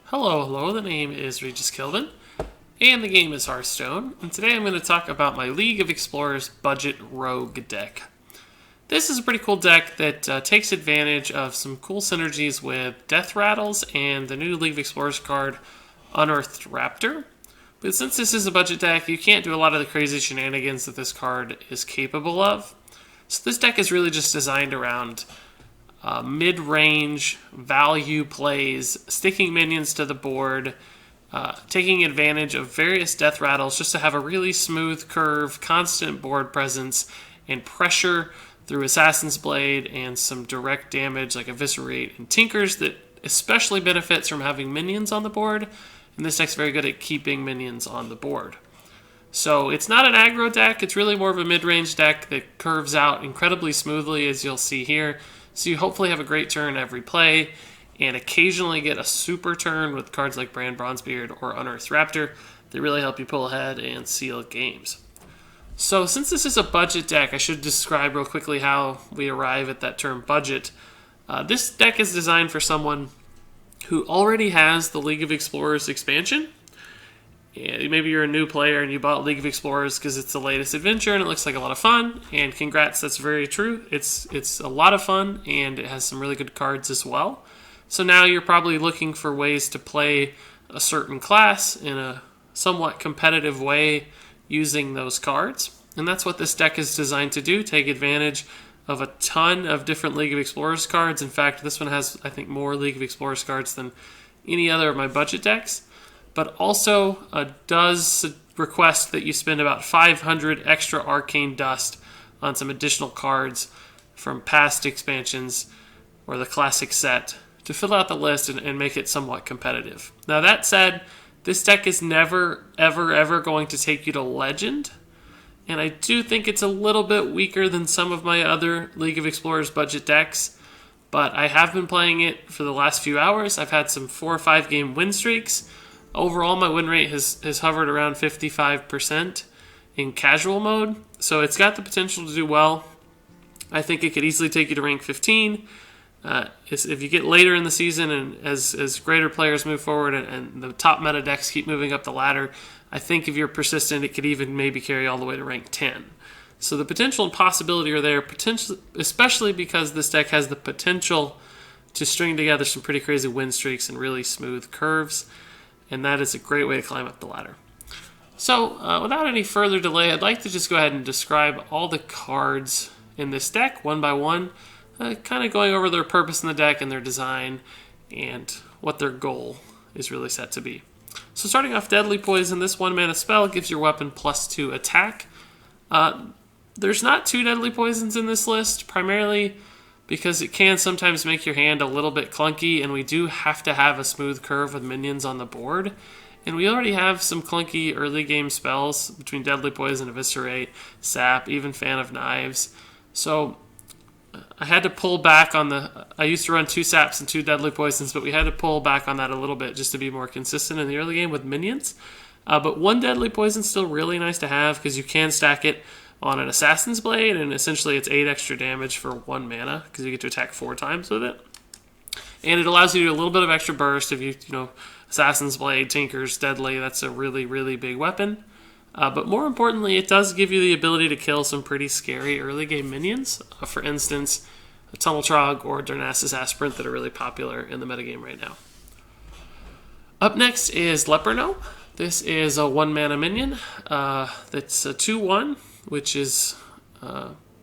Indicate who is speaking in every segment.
Speaker 1: Hello, the name is Regis Kilvin, and the game is Hearthstone, and today I'm going to talk about my League of Explorers Budget Rogue deck. This is a pretty cool deck that takes advantage of some cool synergies with Deathrattles and the new League of Explorers card, Unearthed Raptor. But since this is a budget deck, you can't do a lot of the crazy shenanigans that this card is capable of. So this deck is really just designed around mid-range value plays, sticking minions to the board, taking advantage of various death rattles just to have a really smooth curve, constant board presence, and pressure through Assassin's Blade and some direct damage like Eviscerate and Tinkers that especially benefits from having minions on the board, and this deck's very good at keeping minions on the board. So it's not an aggro deck, it's really more of a mid-range deck that curves out incredibly smoothly, as you'll see here. So you hopefully have a great turn every play, and occasionally get a super turn with cards like Brand Bronzebeard or Unearthed Raptor that really help you pull ahead and seal games. So since this is a budget deck, I should describe real quickly how we arrive at that term budget. This deck is designed for someone who already has the League of Explorers expansion. Maybe you're a new player and you bought League of Explorers because it's the latest adventure and it looks like a lot of fun. And congrats, that's very true. It's a lot of fun and it has some really good cards as well. So now you're probably looking for ways to play a certain class in a somewhat competitive way using those cards. And that's what this deck is designed to do, take advantage of a ton of different League of Explorers cards. In fact, this one has, I think, more League of Explorers cards than any other of my budget decks. But also does request that you spend about 500 extra arcane dust on some additional cards from past expansions or the classic set to fill out the list and make it somewhat competitive. Now that said, this deck is never, ever going to take you to Legend, and I do think it's a little bit weaker than some of my other League of Explorers budget decks, but I have been playing it for the last few hours. I've had some 4 or 5 game win streaks. Overall, my win rate has hovered around 55% in casual mode, so it's got the potential to do well. I think it could easily take you to rank 15. If you get later in the season and as greater players move forward and the top meta decks keep moving up the ladder, I think if you're persistent, it could even maybe carry all the way to rank 10. So the potential and possibility are there, especially because this deck has the potential to string together some pretty crazy win streaks and really smooth curves. And that is a great way to climb up the ladder. So, without any further delay, I'd like to just go ahead and describe all the cards in this deck one by one, kind of going over their purpose in the deck and their design and what their goal is really set to be. So starting off, Deadly Poison, this 1-mana spell gives your weapon +2 attack. There's not 2 Deadly Poisons in this list, primarily because it can sometimes make your hand a little bit clunky, and we do have to have a smooth curve with minions on the board. And we already have some clunky early game spells between Deadly Poison, Eviscerate, Sap, even Fan of Knives. So I had to pull back on I used to run 2 Saps and 2 Deadly Poisons, but we had to pull back on that a little bit just to be more consistent in the early game with minions. But 1 Deadly Poison is still really nice to have because you can stack it on an Assassin's Blade, and essentially it's 8 extra damage for 1 mana because you get to attack 4 times with it. And it allows you to do a little bit of extra burst if you Assassin's Blade, Tinkers, Deadly, that's a really, really big weapon. But more importantly, it does give you the ability to kill some pretty scary early game minions. For instance, a Tunnel Trog or Darnassus Aspirant that are really popular in the metagame right now. Up next is Leperno. This is a 1-mana minion that's a 2/1, which is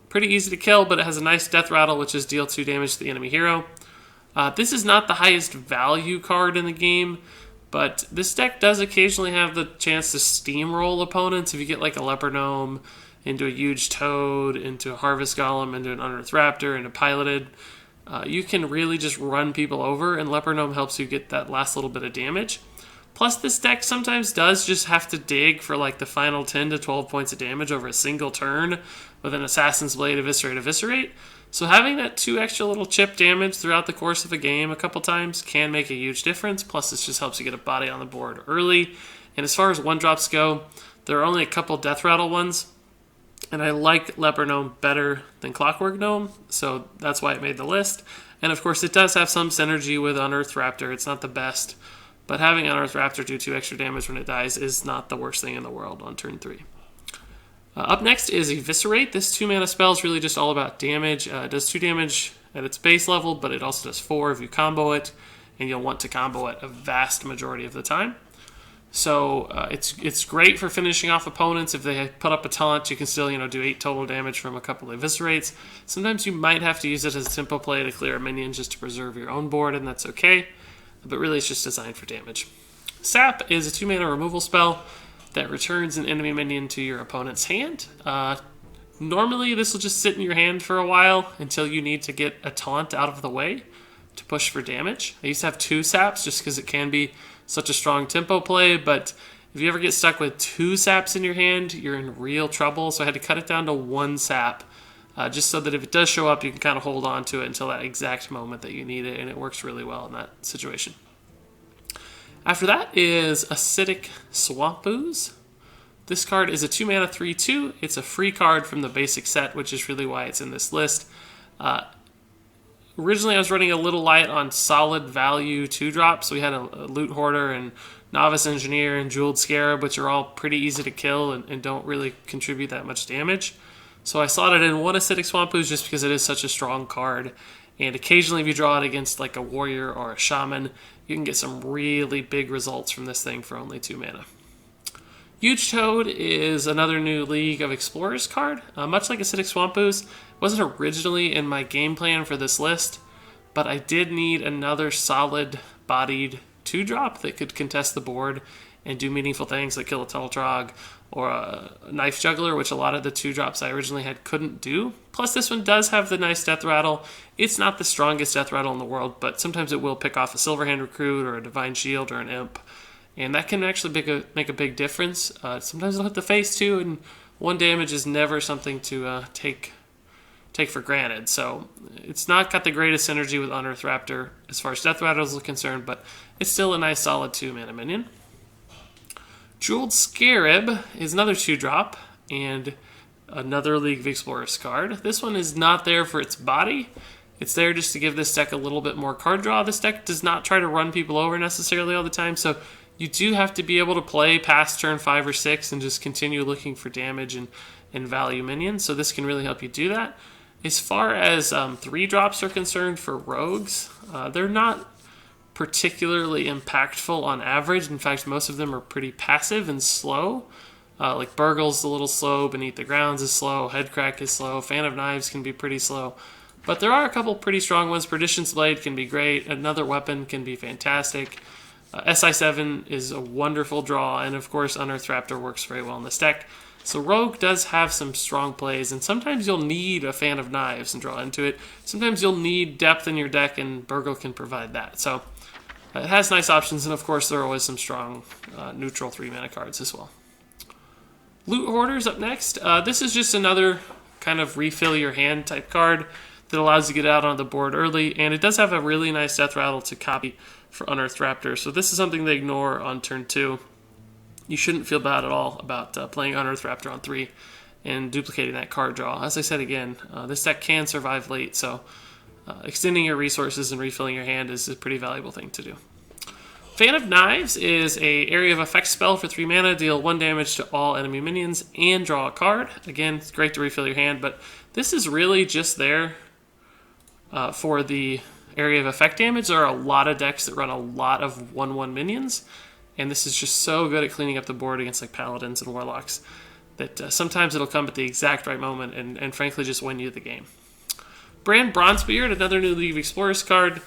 Speaker 1: pretty easy to kill, but it has a nice death rattle, which is deal 2 damage to the enemy hero. This is not the highest value card in the game, but this deck does occasionally have the chance to steamroll opponents. If you get like a Leper Gnome into a huge Toad, into a Harvest Golem, into an Unearthed Raptor, into Piloted, you can really just run people over, and Leper Gnome helps you get that last little bit of damage. Plus, this deck sometimes does just have to dig for like the final 10 to 12 points of damage over a single turn with an Assassin's Blade, Eviscerate. So having that 2 extra little chip damage throughout the course of a game a couple times can make a huge difference. Plus, this just helps you get a body on the board early. And as far as 1-drops go, there are only a couple Deathrattle ones. And I like Leper Gnome better than Clockwork Gnome, so that's why it made the list. And of course, it does have some synergy with Unearthed Raptor. It's not the best, but having Unearthed Raptor do 2 extra damage when it dies is not the worst thing in the world on turn 3. Up next is Eviscerate. This 2-mana spell is really just all about damage. It does 2 damage at its base level, but it also does 4 if you combo it, and you'll want to combo it a vast majority of the time. So it's great for finishing off opponents. If they put up a taunt, you can still do 8 total damage from a couple of Eviscerates. Sometimes you might have to use it as a simple play to clear a minion just to preserve your own board, and that's okay. But really, it's just designed for damage. Sap is a 2-mana removal spell that returns an enemy minion to your opponent's hand. Normally, this will just sit in your hand for a while until you need to get a taunt out of the way to push for damage. I used to have 2 saps just because it can be such a strong tempo play, but if you ever get stuck with 2 saps in your hand, you're in real trouble. So I had to cut it down to 1 sap, just so that if it does show up, you can kind of hold on to it until that exact moment that you need it, and it works really well in that situation. After that is Acidic Swamp Ooze. This card is a 2-mana 3/2. It's a free card from the basic set, which is really why it's in this list. Originally, I was running a little light on solid value 2-drops. So we had a Loot Hoarder and Novice Engineer and Jeweled Scarab, which are all pretty easy to kill and don't really contribute that much damage. So I slotted in 1 Acidic Swamp Ooze just because it is such a strong card. And occasionally, if you draw it against like a Warrior or a Shaman, you can get some really big results from this thing for only 2 mana. Huge Toad is another new League of Explorers card. Much like Acidic Swamp Ooze, it wasn't originally in my game plan for this list, but I did need another solid-bodied 2-drop that could contest the board and do meaningful things like kill a Teletrog or a Knife Juggler, which a lot of the 2-drops I originally had couldn't do. Plus, this one does have the nice Deathrattle. It's not the strongest Deathrattle in the world, but sometimes it will pick off a Silverhand Recruit or a Divine Shield or an Imp. And that can actually make a big difference. Sometimes it'll hit the face too, and 1 damage is never something to take for granted. So it's not got the greatest synergy with Unearthed Raptor as far as Deathrattle is concerned, but it's still a nice solid 2-mana minion. Jeweled Scarab is another 2-drop and another League of Explorers card. This one is not there for its body. It's there just to give this deck a little bit more card draw. This deck does not try to run people over necessarily all the time, so you do have to be able to play past turn 5 or 6 and just continue looking for damage and value minions, so this can really help you do that. As far as 3-drops are concerned for rogues, they're not particularly impactful on average. In fact, most of them are pretty passive and slow. Like Burgle's a little slow, Beneath the Grounds is slow, Headcrack is slow, Fan of Knives can be pretty slow. But there are a couple pretty strong ones. Perdition's Blade can be great, Another Weapon can be fantastic. SI7 is a wonderful draw, and of course Unearthed Raptor works very well in this deck. So Rogue does have some strong plays, and sometimes you'll need a Fan of Knives and draw into it. Sometimes you'll need depth in your deck, and Burgle can provide that. So it has nice options, and of course there are always some strong neutral 3-mana cards as well. Loot Hoarders up next. This is just another kind of refill your hand type card that allows you to get out on the board early, and it does have a really nice Deathrattle to copy for Unearthed Raptor. So this is something they ignore on turn 2. You shouldn't feel bad at all about playing Unearthed Raptor on 3 and duplicating that card draw. As I said again, this deck can survive late, so extending your resources and refilling your hand is a pretty valuable thing to do. Fan of Knives is a area of effect spell for 3 mana, deal 1 damage to all enemy minions, and draw a card. Again, it's great to refill your hand, but this is really just there for the area of effect damage. There are a lot of decks that run a lot of 1/1 minions, and this is just so good at cleaning up the board against like Paladins and Warlocks that sometimes it'll come at the exact right moment and frankly just win you the game. Brand Bronzebeard, another new League of Explorers card.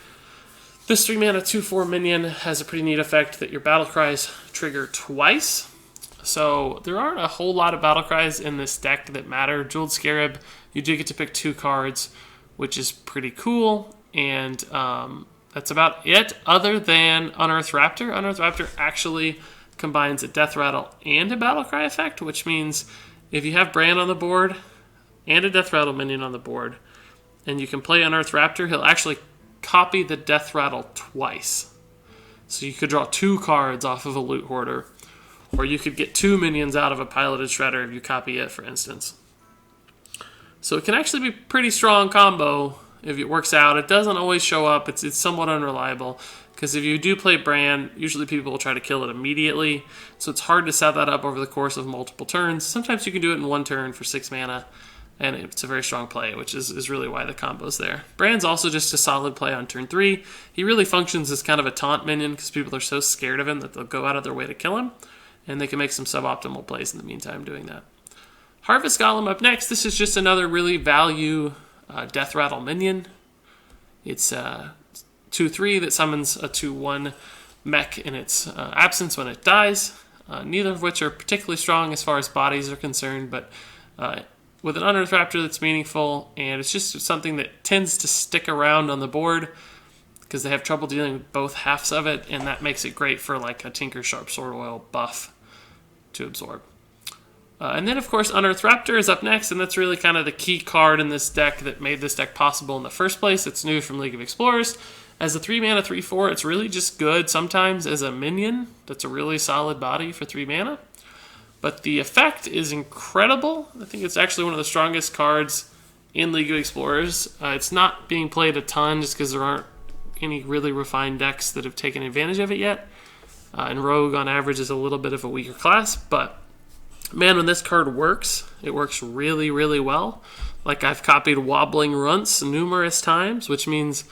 Speaker 1: This 3-mana 2/4 minion has a pretty neat effect that your battle cries trigger twice. So there aren't a whole lot of battle cries in this deck that matter. Jeweled Scarab, you do get to pick 2 cards, which is pretty cool. And that's about it, other than Unearthed Raptor. Unearthed Raptor actually combines a Deathrattle and a Battlecry effect, which means if you have Bran on the board and a Deathrattle minion on the board, and you can play Unearthed Raptor, he'll actually copy the Deathrattle twice. So you could draw 2 cards off of a Loot Hoarder, or you could get 2 minions out of a Piloted Shredder if you copy it, for instance. So it can actually be a pretty strong combo if it works out. It doesn't always show up. It's somewhat unreliable. because if you do play Bran, usually people will try to kill it immediately, so it's hard to set that up over the course of multiple turns. Sometimes you can do it in one turn for 6 mana, and it's a very strong play, which is really why the combo's there. Bran's also just a solid play on turn 3. He really functions as kind of a taunt minion because people are so scared of him that they'll go out of their way to kill him, and they can make some suboptimal plays in the meantime doing that. Harvest Golem up next. This is just another really value Deathrattle minion. It's 2/3 that summons a 2/1 mech in its absence when it dies. Neither of which are particularly strong as far as bodies are concerned, but with an Unearthed Raptor that's meaningful, and it's just something that tends to stick around on the board because they have trouble dealing with both halves of it, and that makes it great for like a Tinker's Sharp Sword Oil buff to absorb. And then, of course, Unearthed Raptor is up next, and that's really kind of the key card in this deck that made this deck possible in the first place. It's new from League of Explorers. As a 3-mana 3/4, it's really just good sometimes as a minion. That's a really solid body for 3 mana. But the effect is incredible. I think it's actually one of the strongest cards in League of Explorers. It's not being played a ton just because there aren't any really refined decks that have taken advantage of it yet. And Rogue, on average, is a little bit of a weaker class, but man, when this card works, it works really, really well. Like, I've copied Wobbling Runts numerous times, which means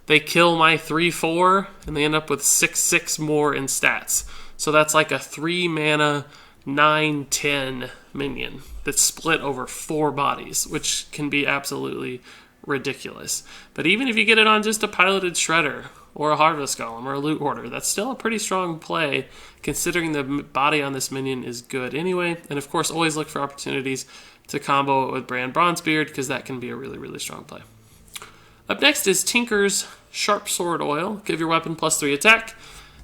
Speaker 1: they kill my 3/4, and they end up with 6/6 more in stats. So that's like a 3-mana 9/10 minion that's split over 4 bodies, which can be absolutely ridiculous. But even if you get it on just a Piloted Shredder, or a Harvest Golem, or a Loot Hoarder, that's still a pretty strong play, considering the body on this minion is good anyway. And of course, always look for opportunities to combo it with Bran Bronzebeard, because that can be a really, really strong play. Up next is Tinker's Sharp Sword Oil. Give your weapon +3 attack,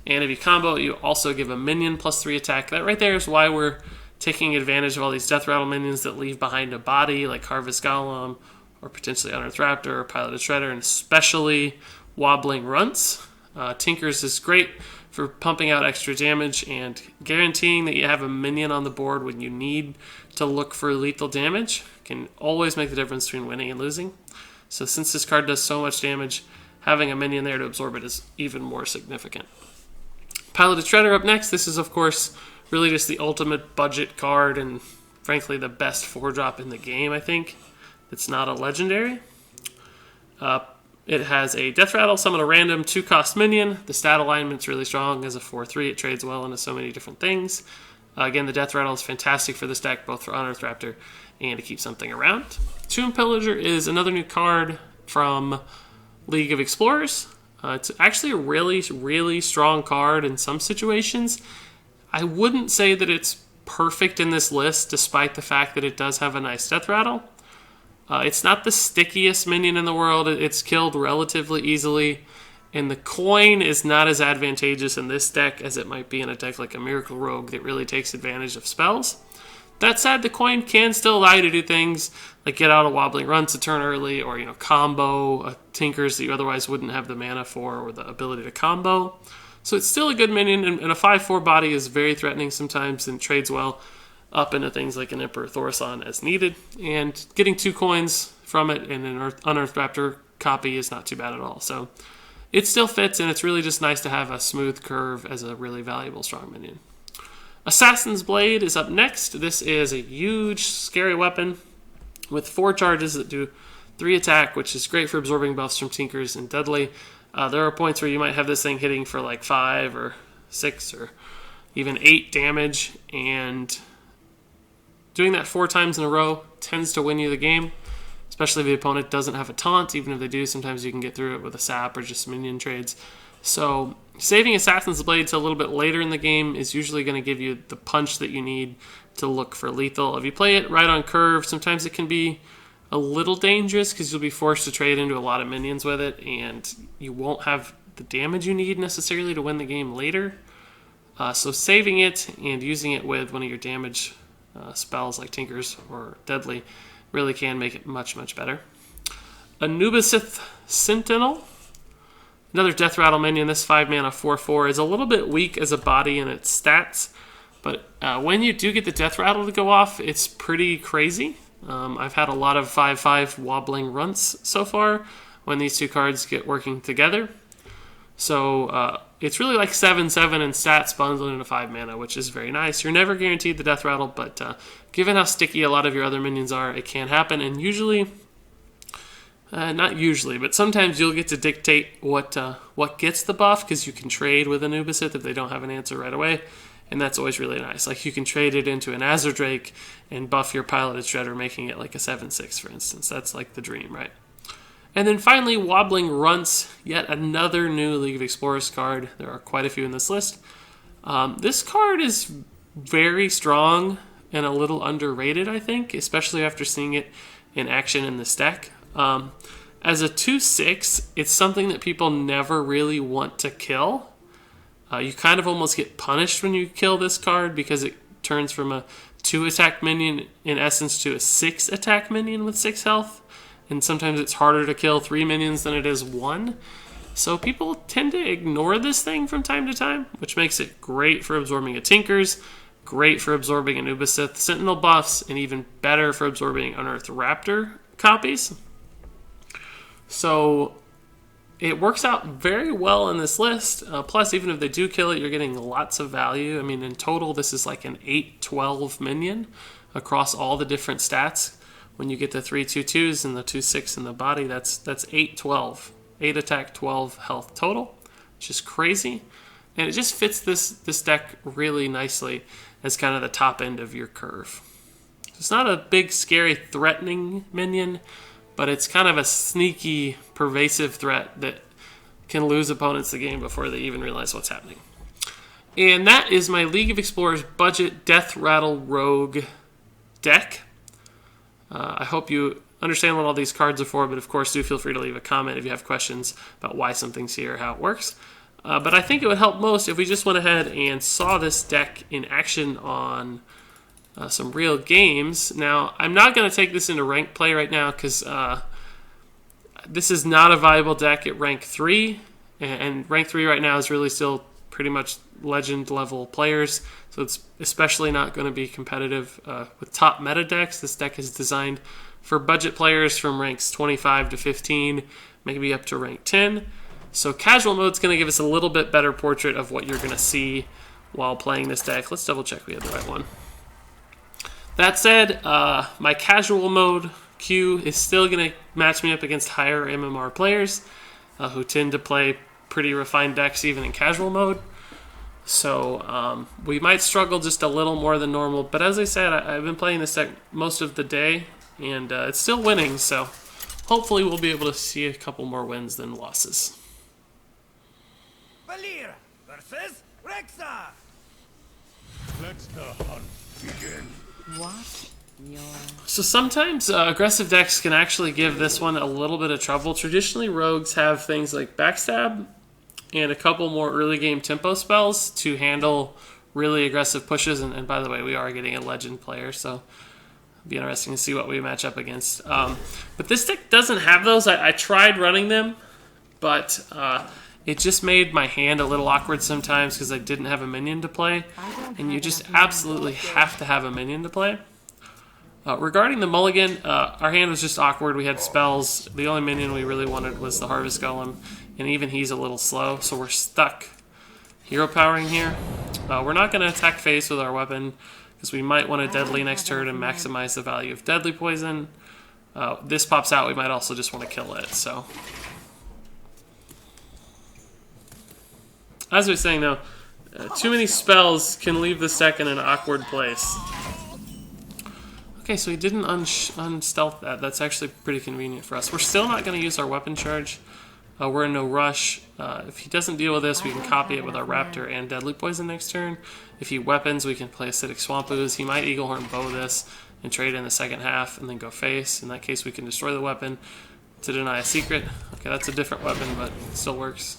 Speaker 1: and if you combo it, you also give a minion +3 attack. That right there is why we're taking advantage of all these Deathrattle minions that leave behind a body, like Harvest Golem, or potentially Unearthed Raptor, or Piloted Shredder, and especially Wobbling Runts. Tinker's is great for pumping out extra damage and guaranteeing that you have a minion on the board when you need to look for lethal damage. Can always make the difference between winning and losing. So since this card does so much damage, having a minion there to absorb it is even more significant. Piloted Shredder up next. This is, of course, really just the ultimate budget card and, frankly, the best 4-drop in the game, I think. It's not a legendary. It has a Deathrattle, summon a random 2-cost minion. The stat alignment's really strong as a 4/3. It trades well into so many different things. Again, the Deathrattle is fantastic for this deck, both for Unearthed Raptor and to keep something around. Tomb Pillager is another new card from League of Explorers. It's actually a really, really strong card in some situations. I wouldn't say that it's perfect in this list, despite the fact that it does have a nice Deathrattle. It's not the stickiest minion in the world. It's killed relatively easily, and the coin is not as advantageous in this deck as it might be in a deck like a Miracle Rogue that really takes advantage of spells. That said, the coin can still allow you to do things like get out a Wobbling Runts a turn early, or combo a Tinkers that you otherwise wouldn't have the mana for or the ability to combo. So it's still a good minion, and a 5/4 body is very threatening sometimes and trades well up into things like an Emperor Thaurissan as needed, and getting 2 coins from it and an Unearthed Raptor copy is not too bad at all. So it still fits, and it's really just nice to have a smooth curve as a really valuable strong minion. Assassin's Blade is up next. This is a huge, scary weapon with 4 charges that do 3 attack, which is great for absorbing buffs from Tinkers and Dudley. There are points where you might have this thing hitting for like 5 or 6 or even 8 damage, and doing that 4 times in a row tends to win you the game, especially if the opponent doesn't have a taunt. Even if they do, sometimes you can get through it with a sap or just minion trades. So saving Assassin's Blade to a little bit later in the game is usually going to give you the punch that you need to look for lethal. If you play it right on curve, sometimes it can be a little dangerous because you'll be forced to trade into a lot of minions with it, and you won't have the damage you need necessarily to win the game later. So saving it and using it with one of your damage spells like Tinkers or Deadly really can make it much, much better. Anubisith Sentinel, another Deathrattle minion. This 5-mana 4/4 is a little bit weak as a body in its stats, but when you do get the Deathrattle to go off, it's pretty crazy. I've had a lot of 5/5 Wobbling Runts so far when these 2 cards get working together. So it's really like 7/7 in stats bundled into 5 mana, which is very nice. You're never guaranteed the Deathrattle, but given how sticky a lot of your other minions are, it can happen. And usually, not usually, but sometimes you'll get to dictate what gets the buff, because you can trade with Anubisith if they don't have an answer right away. And that's always really nice. Like, you can trade it into an Azure Drake and buff your Piloted Shredder, making it like a 7/6, for instance. That's like the dream, right? And then finally, Wobbling Runts, yet another new League of Explorers card. There are quite a few in this list. This card is very strong and a little underrated, I think, especially after seeing it in action in this deck. As a 2/6, it's something that people never really want to kill. You kind of almost get punished when you kill this card, because it turns from a 2-attack minion, in essence, to a 6-attack minion with 6 health. And sometimes it's harder to kill 3 minions than it is 1. So people tend to ignore this thing from time to time, which makes it great for absorbing a Tinkers, great for absorbing Anubisith Sentinel buffs, and even better for absorbing Unearthed Raptor copies. So it works out very well in this list. Plus, even if they do kill it, you're getting lots of value. I mean, in total, this is like an 8/12 minion across all the different stats. When you get the 3/2/2s and the 2/6 in the body, that's 8/12. 8 attack, 12 health total, which is crazy. And it just fits this deck really nicely as kind of the top end of your curve. It's not a big, scary, threatening minion, but it's kind of a sneaky, pervasive threat that can lose opponents the game before they even realize what's happening. And that is my League of Explorers budget Deathrattle Rogue deck. I hope you understand what all these cards are for, but of course do feel free to leave a comment if you have questions about why something's here or how it works. But I think it would help most if we just went ahead and saw this deck in action on some real games. Now, I'm not going to take this into ranked play right now, because this is not a viable deck at rank 3, and rank 3 right now is really still pretty much legend level players, so it's especially not going to be competitive with top meta decks. This deck is designed for budget players from ranks 25 to 15, maybe up to rank 10. So casual mode is going to give us a little bit better portrait of what you're going to see while playing this deck. Let's double check we have the right one. That said, my casual mode queue is still going to match me up against higher MMR players who tend to play pretty refined decks even in casual mode. So we might struggle just a little more than normal. But as I said, I've been playing this deck most of the day, and it's still winning. So hopefully we'll be able to see a couple more wins than losses.
Speaker 2: Valir versus Rexa.
Speaker 3: Let the hunt begin.
Speaker 4: What?
Speaker 1: So sometimes aggressive decks can actually give this one a little bit of trouble. Traditionally, rogues have things like Backstab and a couple more early game tempo spells to handle really aggressive pushes. And by the way, we are getting a legend player, so it'll be interesting to see what we match up against. But this deck doesn't have those. I tried running them, but it just made my hand a little awkward sometimes because I didn't have a minion to play. And you just absolutely have to have a minion to play. Regarding the mulligan, our hand was just awkward. We had spells. The only minion we really wanted was the Harvest Golem, and even he's a little slow, so we're stuck hero powering here. We're not going to attack face with our weapon, because we might want to deadly next turn and maximize the value of deadly poison. This pops out, we might also just want to kill it, so. As I was saying though, too many spells can leave this deck in an awkward place. Okay, so he didn't unstealth that. That's actually pretty convenient for us. We're still not going to use our weapon charge. We're in no rush. If he doesn't deal with this, we can copy it with our Raptor and Deadly Poison next turn. If he weapons, we can play Acidic Swamp Ooze. He might Eaglehorn Bow this and trade in the second half and then go face. In that case, we can destroy the weapon to deny a secret. Okay, that's a different weapon, but it still works.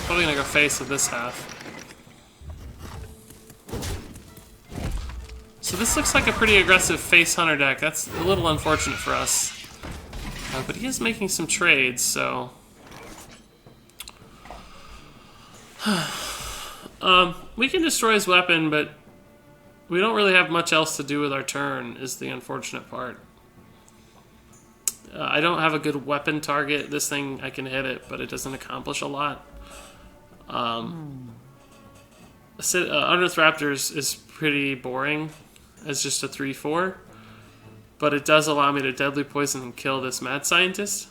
Speaker 1: Probably going to go face with this half. So this looks like a pretty aggressive face hunter deck. That's a little unfortunate for us. But he is making some trades, so... we can destroy his weapon, but we don't really have much else to do with our turn, is the unfortunate part. I don't have a good weapon target. This thing, I can hit it, but it doesn't accomplish a lot. Unearthed Raptors is pretty boring as just a 3/4, but it does allow me to deadly poison and kill this mad scientist.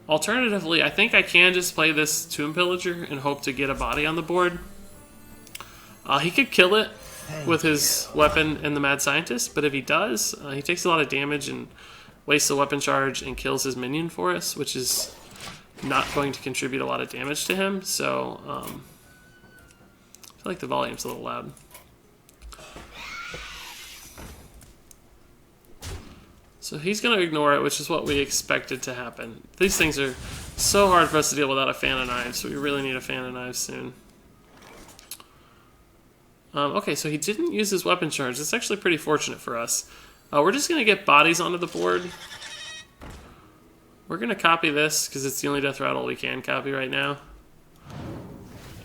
Speaker 1: Alternatively, I think I can just play this Tomb Pillager and hope to get a body on the board. He could kill it with his weapon and the mad scientist, but if he does, he takes a lot of damage and wastes a weapon charge and kills his minion for us, which is not going to contribute a lot of damage to him. So I feel like the volume's a little loud. So he's going to ignore it, which is what we expected to happen. These things are so hard for us to deal without a fan of knives, so we really need a fan of knives soon. Okay, so he didn't use his weapon charge. That's actually pretty fortunate for us. We're just going to get bodies onto the board. We're going to copy this, because it's the only Deathrattle we can copy right now.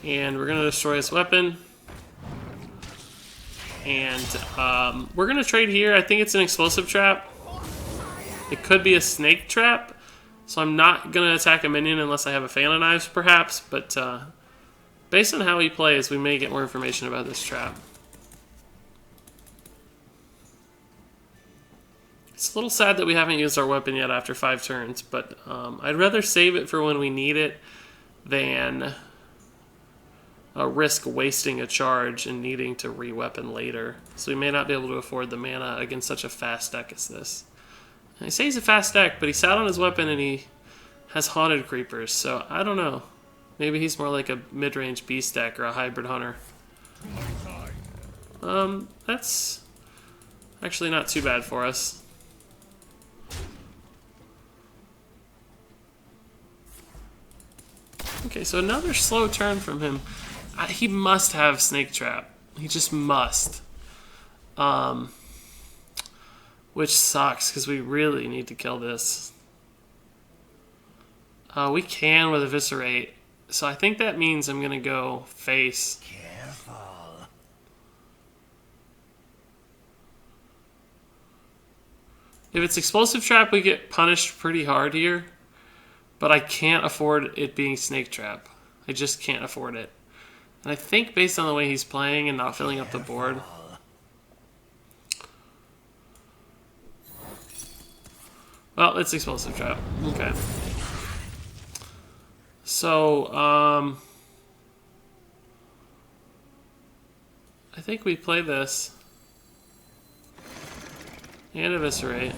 Speaker 1: And we're going to destroy his weapon. And we're going to trade here. I think it's an explosive trap. It could be a snake trap. So I'm not going to attack a minion unless I have a fan of knives, perhaps. But based on how he plays, we may get more information about this trap. It's a little sad that we haven't used our weapon yet after 5 turns, but I'd rather save it for when we need it than risk wasting a charge and needing to re-weapon later. So we may not be able to afford the mana against such a fast deck as this. And I say he's a fast deck, but he sat on his weapon and he has Haunted Creepers, so I don't know. Maybe he's more like a mid-range beast deck or a hybrid hunter. That's actually not too bad for us. Okay, so another slow turn from him. He must have Snake Trap. He just must. Which sucks, because we really need to kill this. We can with Eviscerate. So I think that means I'm going to go face.
Speaker 2: Careful.
Speaker 1: If it's Explosive Trap, we get punished pretty hard here. But I can't afford it being Snake Trap. I just can't afford it. And I think based on the way he's playing and not filling up the board. Well, it's Explosive Trap. Okay. So, I think we play this. And Eviscerate.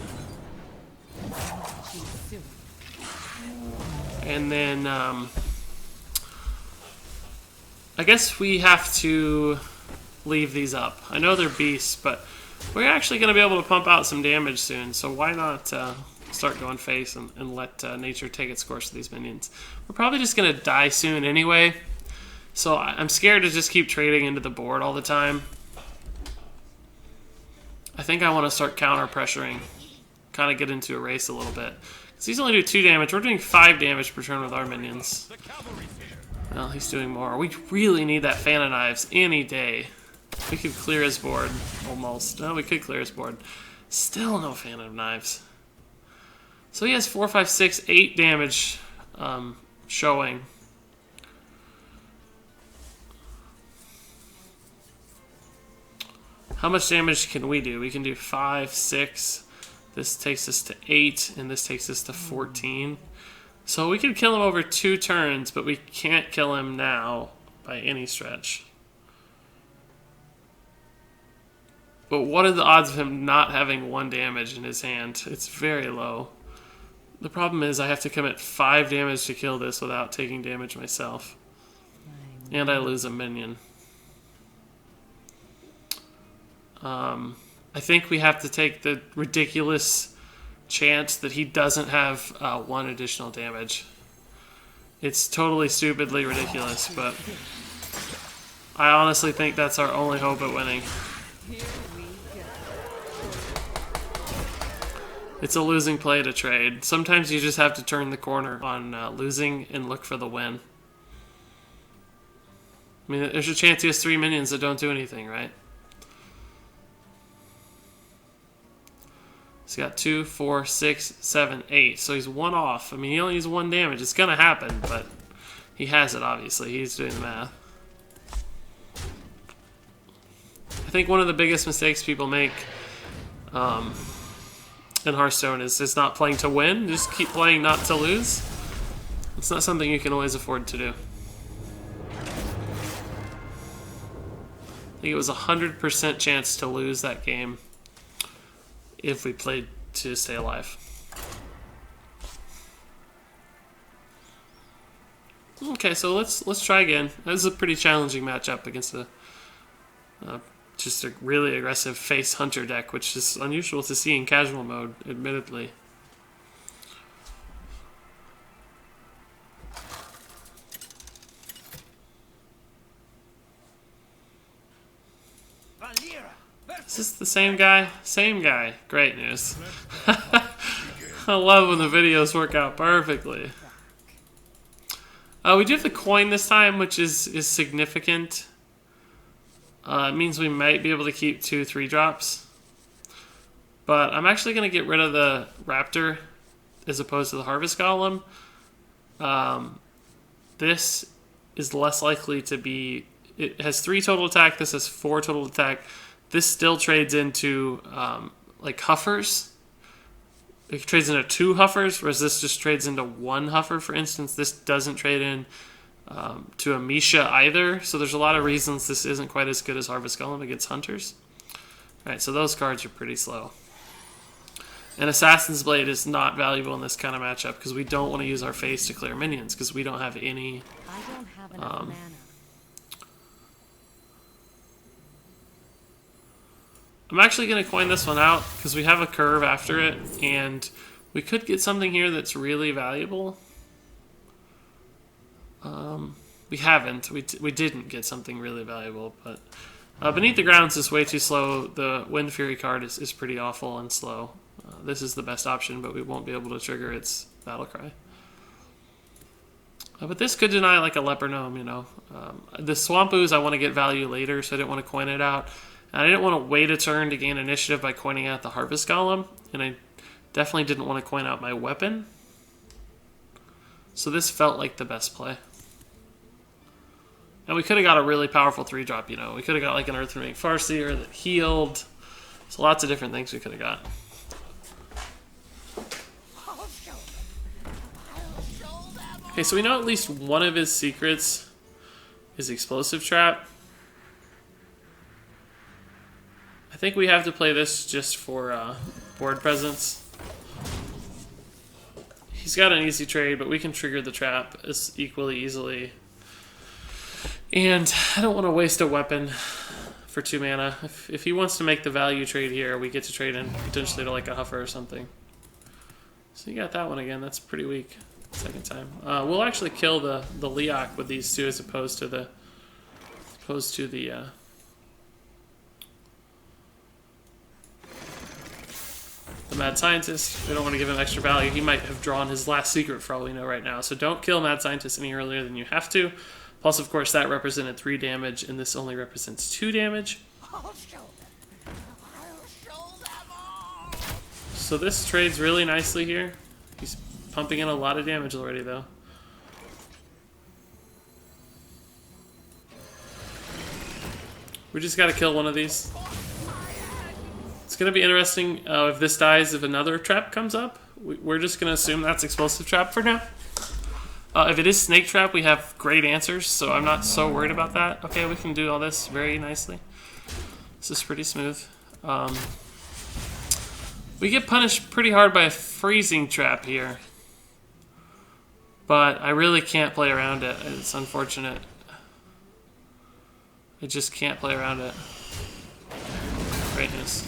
Speaker 1: And then, I guess we have to leave these up. I know they're beasts, but we're actually going to be able to pump out some damage soon, so why not start going face and let nature take its course with these minions. We're probably just going to die soon anyway, so I'm scared to just keep trading into the board all the time. I think I want to start counter-pressuring, kind of get into a race a little bit. Because these only do 2 damage. We're doing 5 damage per turn with our minions. Well, he's doing more. We really need that Fan of Knives any day. We could clear his board, almost. No, we could clear his board. Still no Fan of Knives. So he has 4, 5, 6, 8 damage showing. How much damage can we do? We can do 5, 6. This takes us to 8, and this takes us to 14. So we can kill him over 2 turns, but we can't kill him now by any stretch. But what are the odds of him not having 1 damage in his hand? It's very low. The problem is I have to commit 5 damage to kill this without taking damage myself. And I lose a minion. I think we have to take the ridiculous chance that he doesn't have 1 additional damage. It's totally stupidly ridiculous, but I honestly think that's our only hope at winning. It's a losing play to trade. Sometimes you just have to turn the corner on losing and look for the win. I mean, there's a chance he has 3 minions that don't do anything, right? He's got 2, 4, 6, 7, 8. So he's 1 off. I mean, he only needs 1 damage. It's going to happen, but he has it, obviously. He's doing the math. I think one of the biggest mistakes people make in Hearthstone is not playing to win. Just keep playing not to lose. It's not something you can always afford to do. I think it was a 100% chance to lose that game if we played to stay alive. Okay, so let's try again. That was a pretty challenging matchup against just a really aggressive face hunter deck, which is unusual to see in casual mode, admittedly. Is this the same guy? Same guy. Great news. I love when the videos work out perfectly. We do have the coin this time, which is significant. It means we might be able to keep 2 3-drops. But I'm actually going to get rid of the Raptor as opposed to the Harvest Golem. This is less likely to be... It has 3 total attack. This has 4 total attack. This still trades into like Huffers. It trades into 2 Huffers, whereas this just trades into 1 Huffer, for instance. This doesn't trade in to a Misha either. So there's a lot of reasons this isn't quite as good as Harvest Golem against Hunters. Alright, so those cards are pretty slow. And Assassin's Blade is not valuable in this kind of matchup because we don't want to use our face to clear minions because we don't have any...
Speaker 4: I don't have enough mana.
Speaker 1: I'm actually going to coin this one out because we have a curve after it, and we could get something here that's really valuable. We haven't. We didn't get something really valuable, but Beneath the Grounds is way too slow. The Wind Fury card is pretty awful and slow. This is the best option, but we won't be able to trigger its Battle Cry. But this could deny like a Leper Gnome, you know. The Swamp Ooze I want to get value later, so I didn't want to coin it out. And I didn't want to wait a turn to gain initiative by coining out the Harvest Golem, and I definitely didn't want to coin out my weapon. So this felt like the best play. And we could have got a really powerful 3-drop, you know. We could have got like an Earthring Farseer that healed. So lots of different things we could have got. Okay, so we know at least one of his secrets is Explosive Trap. I think we have to play this just for board presence. He's got an easy trade, but we can trigger the trap as equally easily. And I don't want to waste a weapon for 2 mana. If he wants to make the value trade here, we get to trade in potentially to like a Huffer or something. So you got that one again. That's pretty weak. Second time. We'll actually kill the Leok with these 2 as opposed to the Mad Scientist. We don't want to give him extra value. He might have drawn his last secret for all we know right now. So don't kill Mad Scientist any earlier than you have to. Plus, of course, that represented 3 damage, and this only represents 2 damage. So this trades really nicely here. He's pumping in a lot of damage already, though. We just got to kill one of these. It's going to be interesting if this dies, if another trap comes up. We're just going to assume that's Explosive Trap for now. If it is Snake Trap, we have great answers, so I'm not so worried about that. Okay, we can do all this very nicely. This is pretty smooth. We get punished pretty hard by a Freezing Trap here. But I really can't play around it. It's unfortunate. I just can't play around it. Greatness.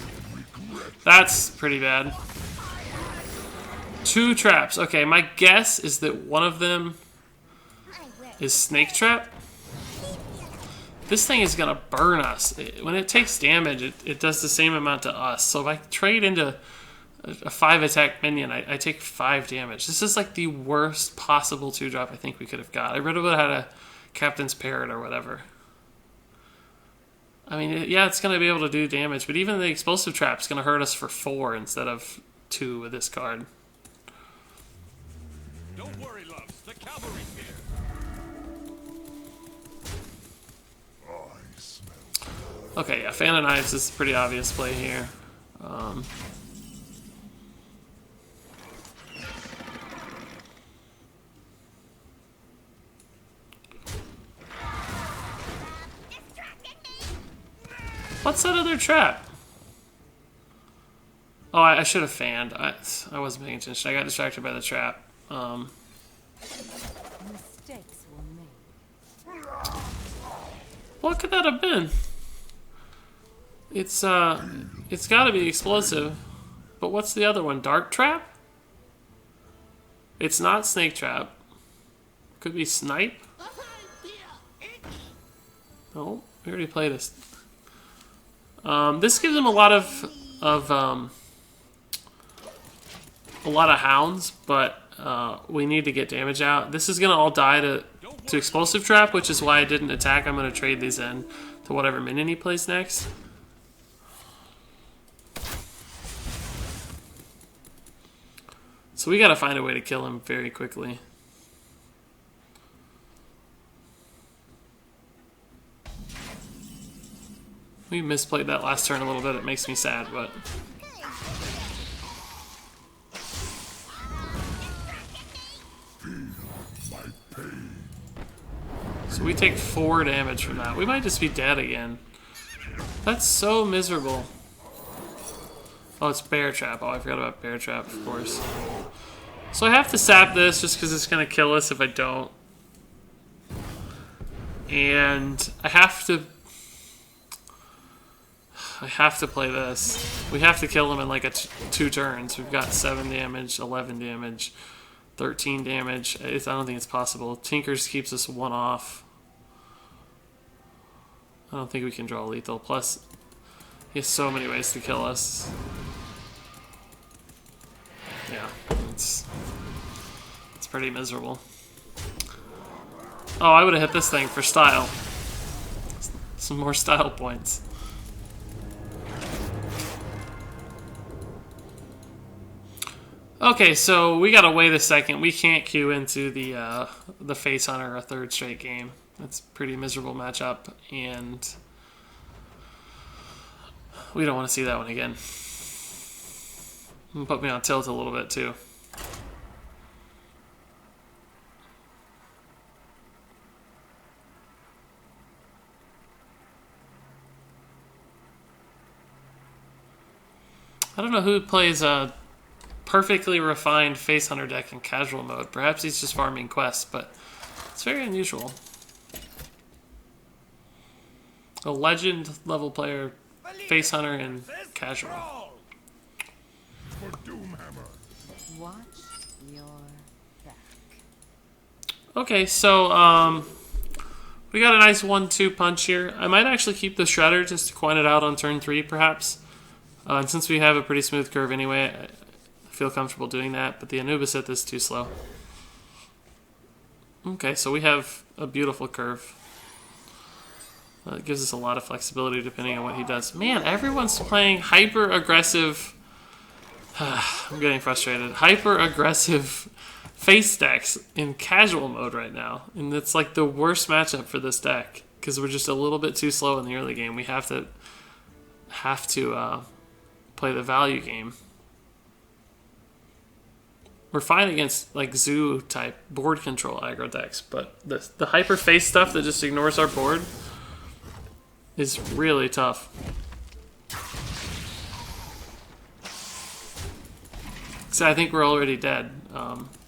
Speaker 1: That's pretty bad. 2 traps. Okay, my guess is that one of them is Snake Trap. This thing is going to burn us. When it takes damage, it does the same amount to us. So if I trade into a 5-attack minion, I take 5 damage. This is like the worst possible 2-drop I think we could have got. I read about how to Captain's Parrot or whatever. I mean, yeah, it's going to be able to do damage, but even the Explosive Trap is going to hurt us for 4 instead of 2 with this card.
Speaker 3: Don't worry, loves. The cavalry's here.
Speaker 1: Okay, yeah, Fan of Knives is a pretty obvious play here. What's that other trap? Oh, I should have fanned. I wasn't paying attention. I got distracted by the trap.
Speaker 4: Mistakes were made.
Speaker 1: What could that have been? It's got to be explosive. But what's the other one? Dark trap? It's not snake trap. Could be snipe. No, we already played this. This gives him a lot of hounds, but we need to get damage out. This is gonna all die to explosive trap, which is why I didn't attack. I'm gonna trade these in to whatever minion he plays next. So we gotta find a way to kill him very quickly. We misplayed that last turn a little bit. It makes me sad, but... So we take 4 damage from that. We might just be dead again. That's so miserable. Oh, it's Bear Trap. Oh, I forgot about Bear Trap, of course. So I have to sap this just because it's going to kill us if I don't. And I have to play this. We have to kill him in like 2 turns. We've got 7 damage, 11 damage, 13 damage. I don't think it's possible. Tinkers keeps us 1 off. I don't think we can draw lethal. Plus, he has so many ways to kill us. Yeah, it's pretty miserable. Oh, I would have hit this thing for style. Some more style points. Okay, so we gotta wait a second. We can't queue into the Face Hunter a 3rd straight game. That's a pretty miserable matchup, and we don't want to see that one again. Put me on tilt a little bit too. I don't know who plays a perfectly refined Face Hunter deck in casual mode. Perhaps he's just farming quests, but it's very unusual. A legend level player, Face Hunter in casual.
Speaker 4: Watch your back.
Speaker 1: Okay, so we got a nice 1-2 punch here. I might actually keep the Shredder just to coin it out on turn 3, perhaps. And since we have a pretty smooth curve anyway, I feel comfortable doing that. But the Anubis hit is too slow. Okay, so we have a beautiful curve. It gives us a lot of flexibility depending on what he does. Man, everyone's playing hyper-aggressive... I'm getting frustrated. Hyper-aggressive face decks in casual mode right now. And it's like the worst matchup for this deck. Because we're just a little bit too slow in the early game. We have to play the value game. We're fine against like zoo type board control aggro decks, but the hyper face stuff that just ignores our board is really tough. So I think we're already dead.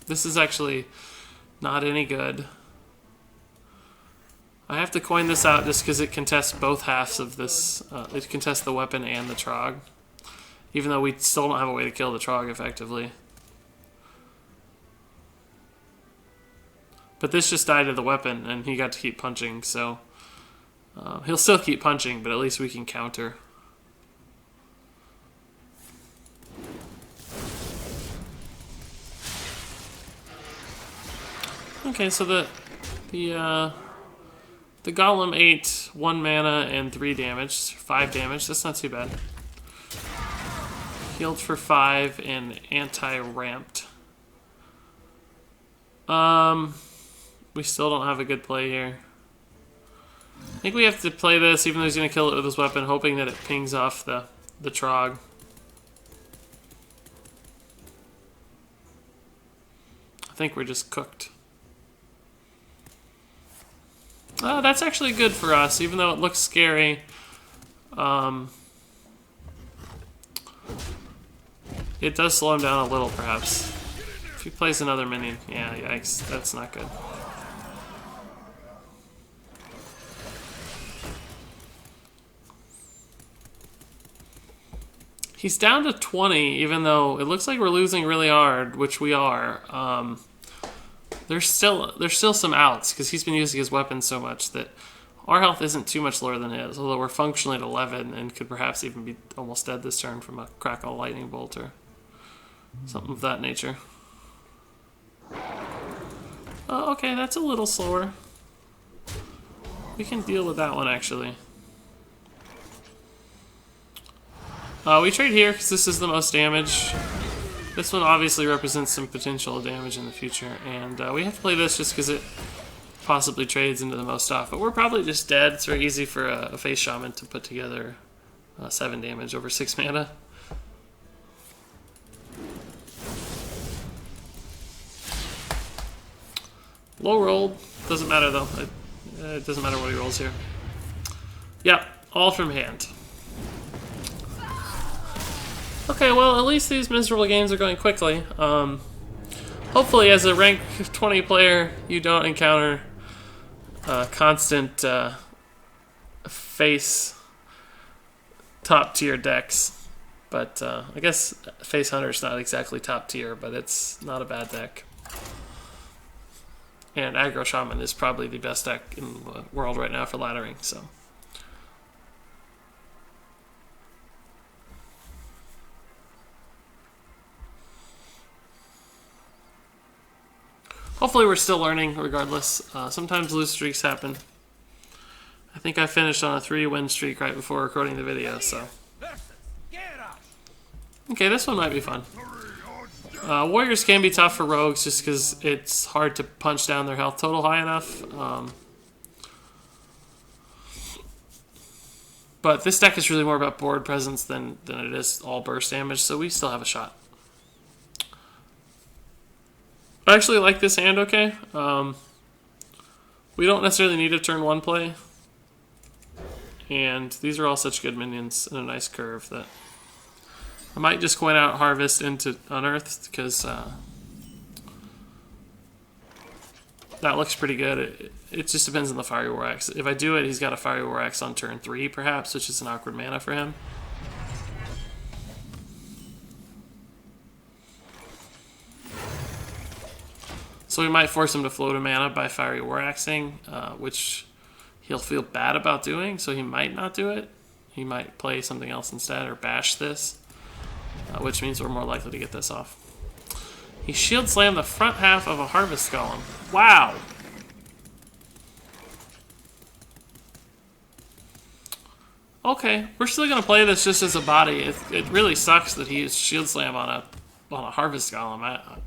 Speaker 1: This is actually not any good. I have to coin this out just because it contests both halves of this. It contests the weapon and the Trog. Even though we still don't have a way to kill the Trog effectively. But this just died to the weapon, and he got to keep punching, so... he'll still keep punching, but at least we can counter. Okay, so the Golem ate 1 mana and 3 damage, 5 damage. That's not too bad. Healed for 5 and anti-ramped. We still don't have a good play here. I think we have to play this, even though he's going to kill it with his weapon, hoping that it pings off the Trog. I think we're just cooked. Oh, that's actually good for us, even though it looks scary. It does slow him down a little, perhaps. If he plays another minion, yeah, yikes, that's not good. He's down to 20, even though it looks like we're losing really hard, which we are. There's still some outs, because he's been using his weapon so much that our health isn't too much lower than his, although we're functionally at 11 and could perhaps even be almost dead this turn from a Crackle Lightning Bolt or something of that nature. Oh, okay, that's a little slower. We can deal with that one, actually. We trade here because this is the most damage. This one obviously represents some potential damage in the future, and we have to play this just because it possibly trades into the most off. But we're probably just dead. It's very easy for a face shaman to put together 7 damage over 6 mana. Low rolled. Doesn't matter though. It doesn't matter what he rolls here. Yep, all from hand. Okay, well, at least these miserable games are going quickly. Hopefully, as a rank 20 player, you don't encounter constant face top tier decks. But I guess Face Hunter's not exactly top tier, but it's not a bad deck. And Aggro Shaman is probably the best deck in the world right now for laddering, so. Hopefully we're still learning regardless. Sometimes lose streaks happen. I think I finished on a 3-win streak right before recording the video, so. Okay, this one might be fun. Warriors can be tough for rogues just because it's hard to punch down their health total high enough. But this deck is really more about board presence than it is all burst damage, so we still have a shot. I actually like this hand okay. We don't necessarily need a turn 1 play. And these are all such good minions and a nice curve that I might just coin out Harvest into Unearthed because that looks pretty good. It just depends on the Fiery War Axe. If I do it, he's got a Fiery War Axe on turn 3 perhaps, which is an awkward mana for him. So we might force him to float a mana by Fiery War Axing, which he'll feel bad about doing, so he might not do it. He might play something else instead or bash this, which means we're more likely to get this off. He shield slammed the front half of a Harvest Golem. Wow! Okay, we're still going to play this just as a body. It really sucks that he used shield slam on a Harvest Golem.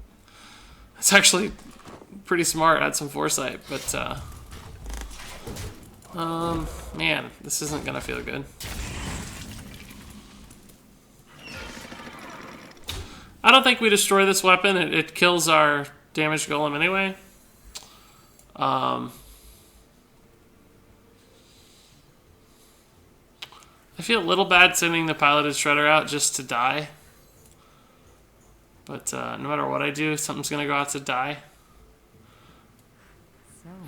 Speaker 1: It's actually pretty smart, had some foresight, but man, this isn't gonna feel good. I don't think we destroy this weapon. It kills our damaged golem anyway. I feel a little bad sending the Piloted Shredder out just to die. But no matter what I do, something's going to go out to die.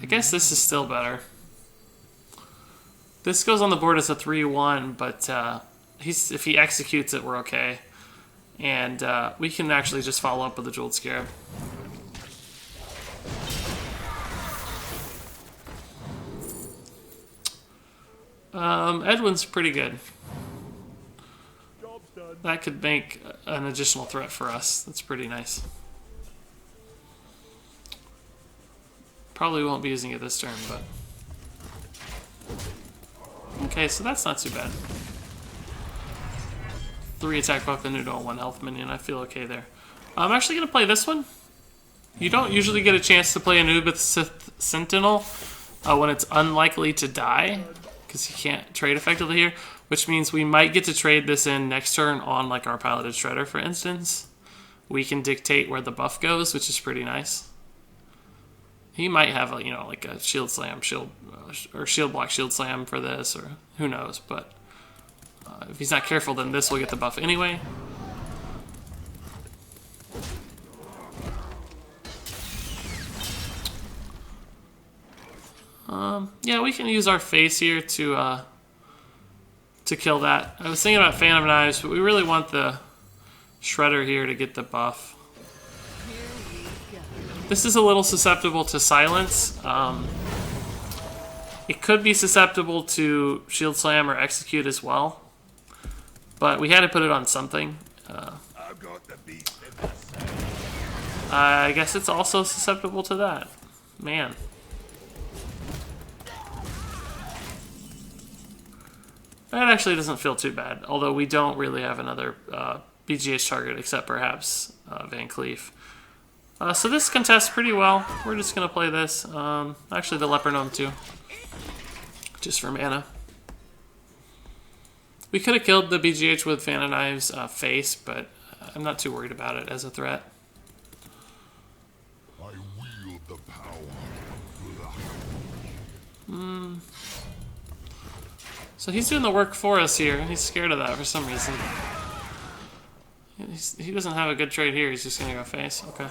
Speaker 1: I guess this is still better. This goes on the board as a 3-1, but if he executes it, we're okay. And we can actually just follow up with the Jeweled Scarab. Edwin's pretty good. That could make an additional threat for us. That's pretty nice. Probably won't be using it this turn, but... Okay, so that's not too bad. 3-attack weapon into a 1 health minion. I feel okay there. I'm actually going to play this one. You don't usually get a chance to play Anubis Sentinel when it's unlikely to die, because you can't trade effectively here, which means we might get to trade this in next turn on like our Piloted Shredder, for instance. We can dictate where the buff goes, which is pretty nice. He might have a, you know, like a shield slam, or shield block, shield slam for this, or who knows, but if he's not careful, then this will get the buff anyway. Yeah, we can use our face here to kill that. I was thinking about Fan of Knives, but we really want the Shredder here to get the buff. This is a little susceptible to silence. It could be susceptible to Shield Slam or Execute as well, but we had to put it on something. I guess it's also susceptible to that. Man. That actually doesn't feel too bad, although we don't really have another BGH target except perhaps Van Cleef. So this contests pretty well. We're just going to play this. Actually, the Leper Gnome too, just for mana. We could have killed the BGH with Fan of Knives face, but I'm not too worried about it as a threat.
Speaker 3: I wield the power.
Speaker 1: So he's doing the work for us here. He's scared of that for some reason. He doesn't have a good trade here. He's just going to go face. Okay.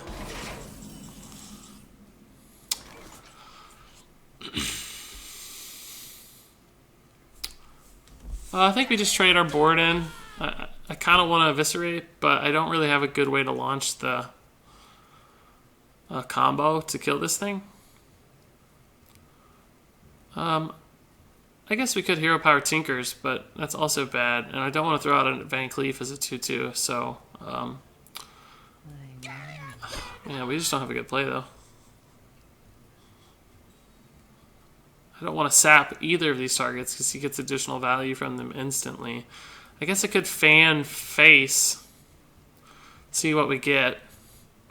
Speaker 1: I think we just trade our board in. I kind of want to eviscerate, but I don't really have a good way to launch the combo to kill this thing. I guess we could Hero Power Tinkers, but that's also bad. And I don't want to throw out a Van Cleef as a 2-2, so... yeah, we just don't have a good play, though. I don't want to sap either of these targets, because he gets additional value from them instantly. I guess I could Fan face, see what we get.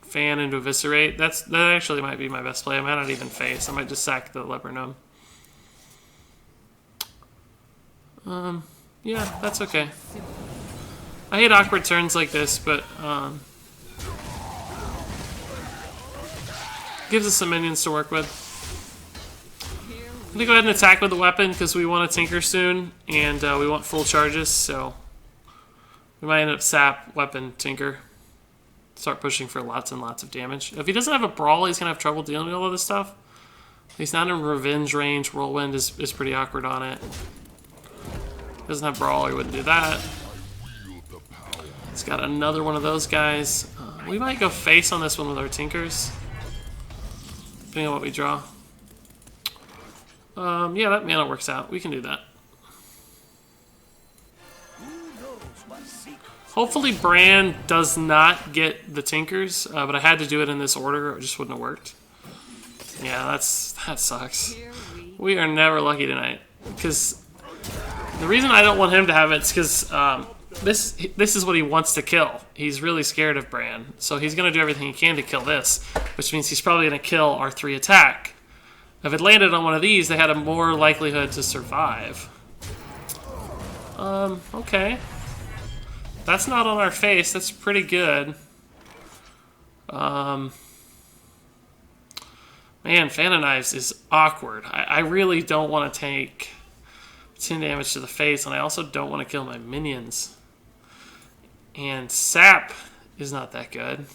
Speaker 1: Fan into Eviscerate. That actually might be my best play. I might not even face. I might just sack the Leper Gnome. Yeah, that's okay. I hate awkward turns like this, but gives us some minions to work with. I'm gonna go ahead and attack with the weapon because we want to tinker soon, and we want full charges, so we might end up sap, weapon, tinker. Start pushing for lots and lots of damage. If he doesn't have a brawl, he's gonna have trouble dealing with all of this stuff. He's not in revenge range. Whirlwind is pretty awkward on it. Doesn't have brawl, he wouldn't do that. It's got another one of those guys. We might go face on this one with our tinkers, depending on what we draw. Yeah, that mana works out. We can do that. Hopefully Bran does not get the tinkers, but I had to do it in this order, or it just wouldn't have worked. Yeah, that sucks. We are never lucky tonight, because the reason I don't want him to have it is because this is what he wants to kill. He's really scared of Bran, so he's going to do everything he can to kill this, which means he's probably going to kill our 3 attack. If it landed on one of these, they had a more likelihood to survive. Okay. That's not on our face. That's pretty good. Man, Fan of Knives is awkward. I really don't want to take 10 damage to the face, and I also don't want to kill my minions. And Sap is not that good.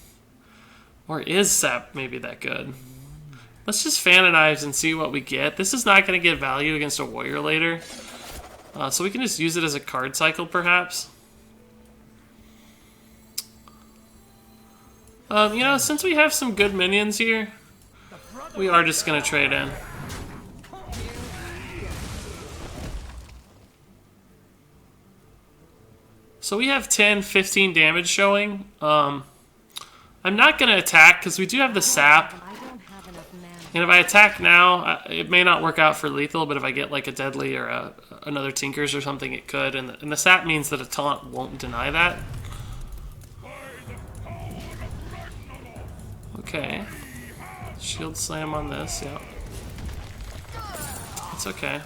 Speaker 1: Or is Sap maybe that good? Let's just Fan of Knives and see what we get. This is not going to get value against a warrior later. So we can just use it as a card cycle, perhaps. You know, since we have some good minions here, we are just going to trade in. So we have 10, 15 damage showing. I'm not going to attack because we do have the sap. And if I attack now, it may not work out for lethal, but if I get like a deadly or another Tinkers or something, it could. And the sap means that a taunt won't deny that. Okay. Shield slam on this, yeah. It's okay.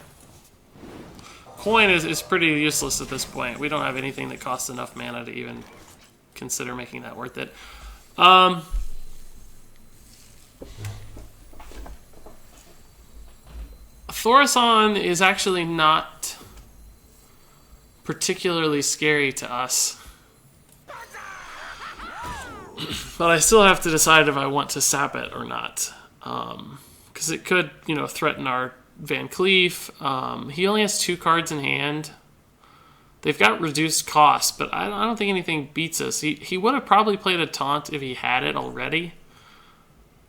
Speaker 1: Coin is pretty useless at this point. We don't have anything that costs enough mana to even consider making that worth it. Thorison is actually not particularly scary to us. But I still have to decide if I want to sap it or not. Because it could, you know, threaten our Van Cleef. He only has 2 cards in hand. They've got reduced cost, but I don't think anything beats us. He would have probably played a taunt if he had it already.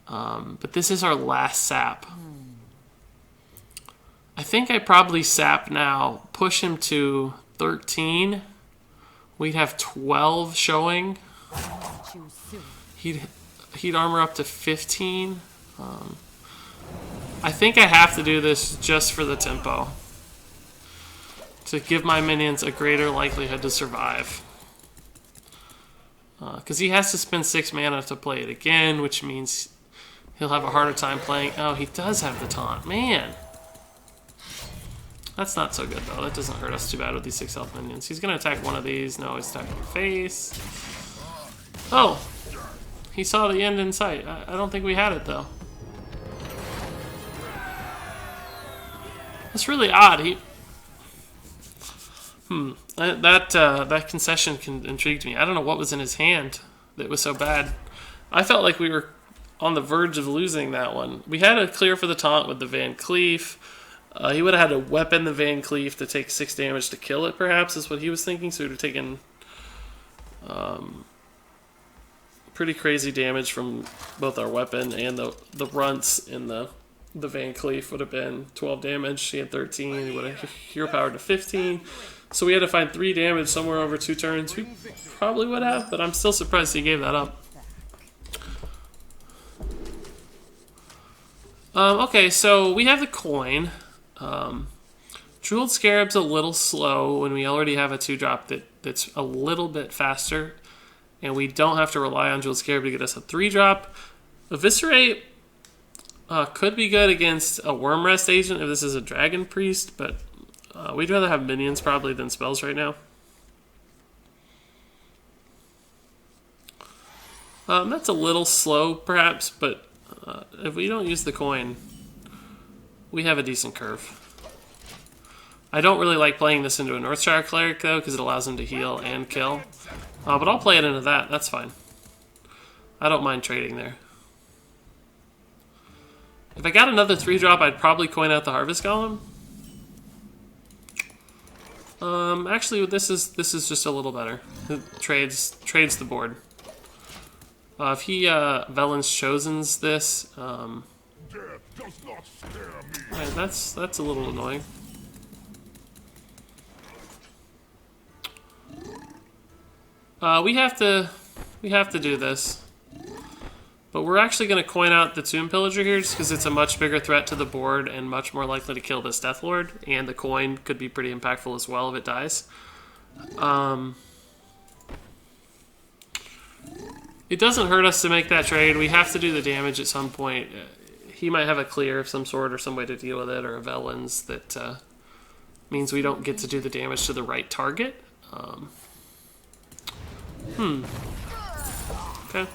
Speaker 1: But this is our last sap. I think I probably sap now, push him to 13. We'd have 12 showing. He'd armor up to 15. I think I have to do this just for the tempo. To give my minions a greater likelihood to survive. Because he has to spend 6 mana to play it again, which means he'll have a harder time playing. Oh, he does have the taunt. Man. That's not so good, though. That doesn't hurt us too bad with these 6 health minions. He's going to attack one of these. No, he's attacking the face. Oh. He saw the end in sight. I don't think we had it, though. That's really odd. That concession intrigued me. I don't know what was in his hand that was so bad. I felt like we were on the verge of losing that one. We had a clear for the taunt with the Van Cleef. He would have had to weapon the Van Cleef to take 6 damage to kill it, perhaps, is what he was thinking. So he would have taken pretty crazy damage from both our weapon and the runts in the Van Cleef would have been 12 damage. He had 13. He would have hero powered to 15. So we had to find 3 damage somewhere over 2 turns. We probably would have, but I'm still surprised he gave that up. Okay, so we have the coin. Jeweled Scarab's a little slow when we already have a 2-drop that's a little bit faster. And we don't have to rely on Jeweled Scarab to get us a 3-drop. Eviscerate could be good against a Worm Rest agent if this is a Dragon Priest, but we'd rather have minions probably than spells right now. That's a little slow perhaps, but if we don't use the coin, we have a decent curve. I don't really like playing this into a Northshire Cleric though, because it allows him to heal and kill. But I'll play it into that, that's fine. I don't mind trading there. If I got another 3-drop, I'd probably coin out the Harvest Golem. Actually, this is just a little better. It trades the board. If he Velen's Chosen's this, right, that's a little annoying. We have to do this. But we're actually going to coin out the Tomb Pillager here just because it's a much bigger threat to the board and much more likely to kill this Death Lord. And the coin could be pretty impactful as well if it dies. It doesn't hurt us to make that trade. We have to do the damage at some point. He might have a clear of some sort or some way to deal with it, or a Velen's that means we don't get to do the damage to the right target. Okay.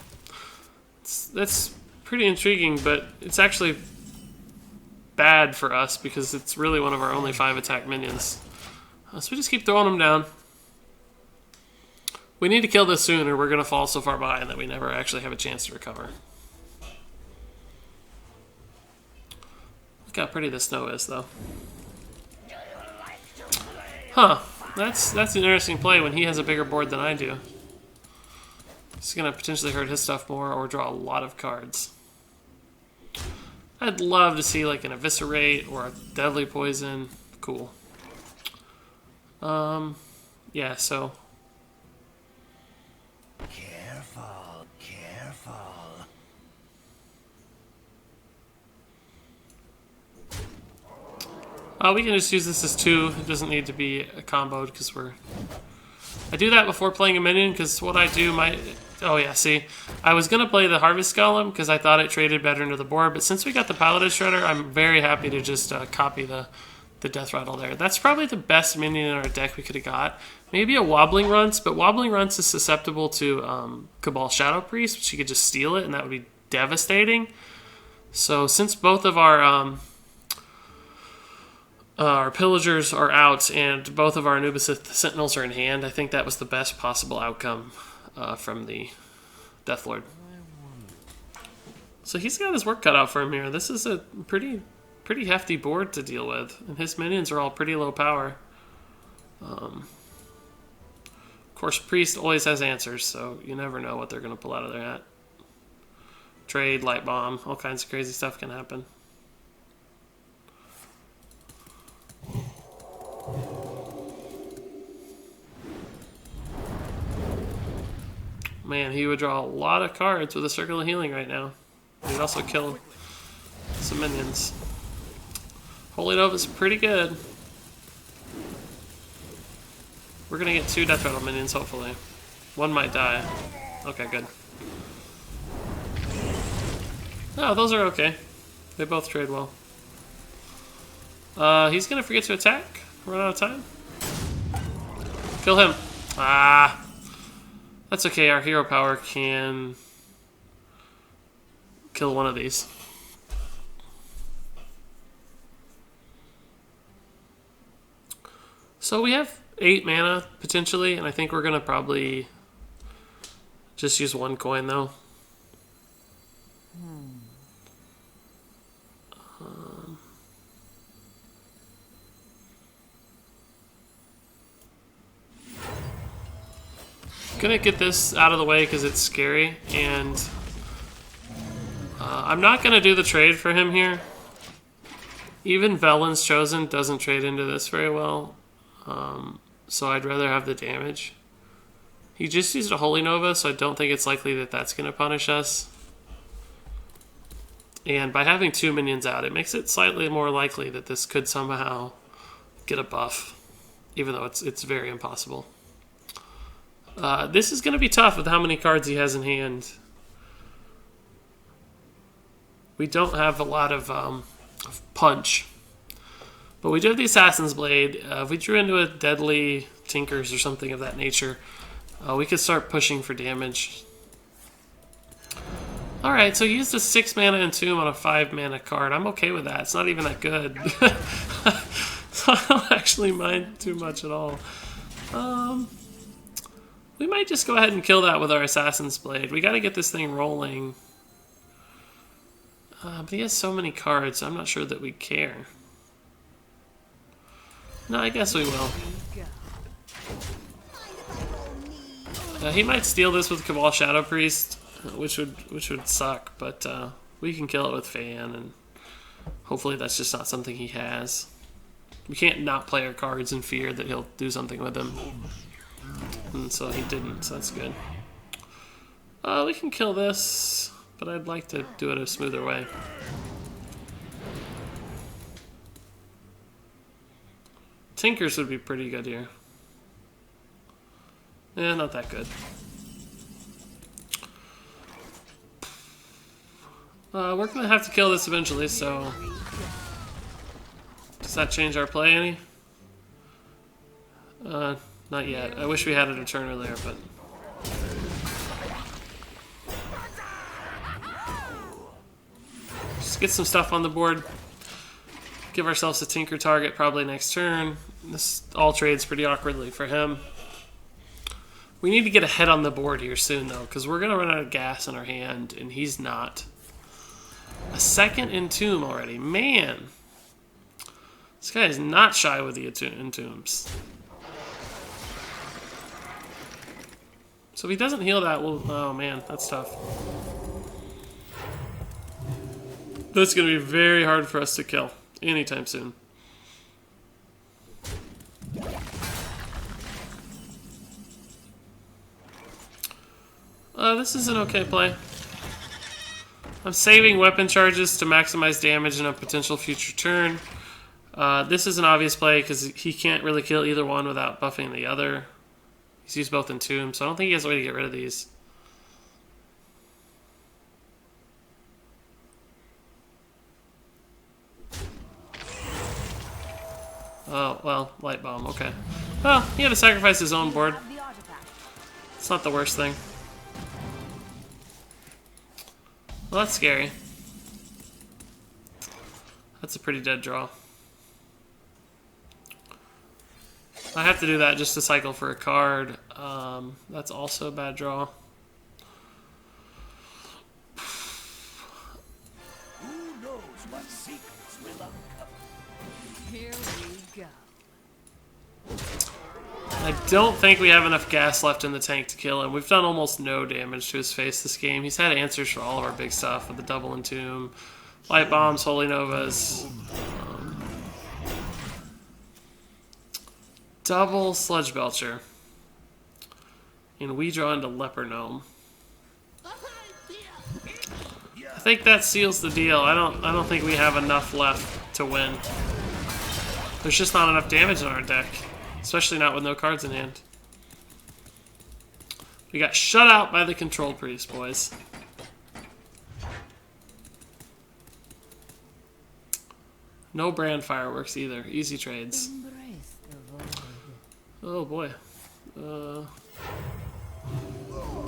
Speaker 1: That's pretty intriguing, but it's actually bad for us because it's really one of our only 5-attack minions. So we just keep throwing them down. We need to kill this soon or we're going to fall so far behind that we never actually have a chance to recover. Look how pretty the snow is, though. Huh. That's an interesting play when he has a bigger board than I do. It's going to potentially hurt his stuff more or draw a lot of cards. I'd love to see like an Eviscerate or a Deadly Poison. Cool. Yeah, so...
Speaker 2: Careful, careful.
Speaker 1: We can just use this as 2. It doesn't need to be a comboed because we're... I do that before playing a minion because what I do might... Oh yeah, see? I was going to play the Harvest Golem because I thought it traded better into the board, but since we got the Paladin Shredder, I'm very happy to just copy the Deathrattle there. That's probably the best minion in our deck we could have got. Maybe a Wobbling Runts, but Wobbling Runts is susceptible to Cabal Shadow Priest, which you could just steal it, and that would be devastating. So since both of our Pillagers are out and both of our Anubis Sentinels are in hand, I think that was the best possible outcome from the Deathlord. So he's got his work cut out for him here. This is a pretty hefty board to deal with, and his minions are all pretty low power. Of course, Priest always has answers, so you never know what they're going to pull out of their hat. Trade, Light Bomb, all kinds of crazy stuff can happen. Man, he would draw a lot of cards with a Circle of Healing right now. He'd also kill some minions. Holy Nova's pretty good. We're gonna get 2 Deathrattle minions, hopefully. One might die. Okay, good. Oh, those are okay. They both trade well. He's gonna forget to attack. Run out of time. Kill him. Ah. That's okay, our hero power can kill one of these. So we have 8 mana, potentially, and I think we're going to probably just use 1 coin, though. Gonna get this out of the way because it's scary, and I'm not gonna do the trade for him here. Even Velen's Chosen doesn't trade into this very well, so I'd rather have the damage. He just used a Holy Nova, so I don't think it's likely that that's gonna punish us. And by having 2 minions out, it makes it slightly more likely that this could somehow get a buff, even though it's very impossible. This is going to be tough with how many cards he has in hand. We don't have a lot of punch. But we do have the Assassin's Blade. If we drew into a Deadly Tinkers or something of that nature, we could start pushing for damage. Alright, so he used a 6 mana Entomb on a 5 mana card. I'm okay with that. It's not even that good. So I don't actually mind too much at all. We might just go ahead and kill that with our Assassin's Blade. We gotta get this thing rolling. But he has so many cards, so I'm not sure that we care. No, I guess we will. He might steal this with Cabal Shadow Priest, which would suck, but we can kill it with Fan, and hopefully that's just not something he has. We can't not play our cards in fear that he'll do something with them. And so he didn't, so that's good. We can kill this, but I'd like to do it a smoother way. Tinkers would be pretty good here. Eh, not that good. We're gonna have to kill this eventually, so... Does that change our play any? Not yet. I wish we had it a turn earlier, but... Just get some stuff on the board. Give ourselves a Tinker target probably next turn. This all trades pretty awkwardly for him. We need to get ahead on the board here soon, though, because we're going to run out of gas in our hand, and he's not. A second Entomb already. Man! This guy is not shy with the Entombs. So if he doesn't heal that, well, oh man, that's tough. That's going to be very hard for us to kill anytime soon. This is an okay play. I'm saving weapon charges to maximize damage in a potential future turn. This is an obvious play because he can't really kill either one without buffing the other. He's used both Entomb, so I don't think he has a way to get rid of these. Oh, well, Light Bomb, okay. Well, he had to sacrifice his own board. It's not the worst thing. Well, that's scary. That's a pretty dead draw. I have to do that just to cycle for a card. That's also a bad draw.
Speaker 2: Who knows what secrets will uncover?
Speaker 4: Here we go.
Speaker 1: I don't think we have enough gas left in the tank to kill him. We've done almost no damage to his face this game. He's had answers for all of our big stuff with the double Entomb, Light Bombs, Holy Novas. Double Sludge Belcher. And we draw into Leper Gnome. I think that seals the deal. I don't think we have enough left to win. There's just not enough damage in our deck. Especially not with no cards in hand. We got shut out by the Control Priest, boys. No brand fireworks either. Easy trades.
Speaker 4: Embrace the void.
Speaker 1: Oh boy.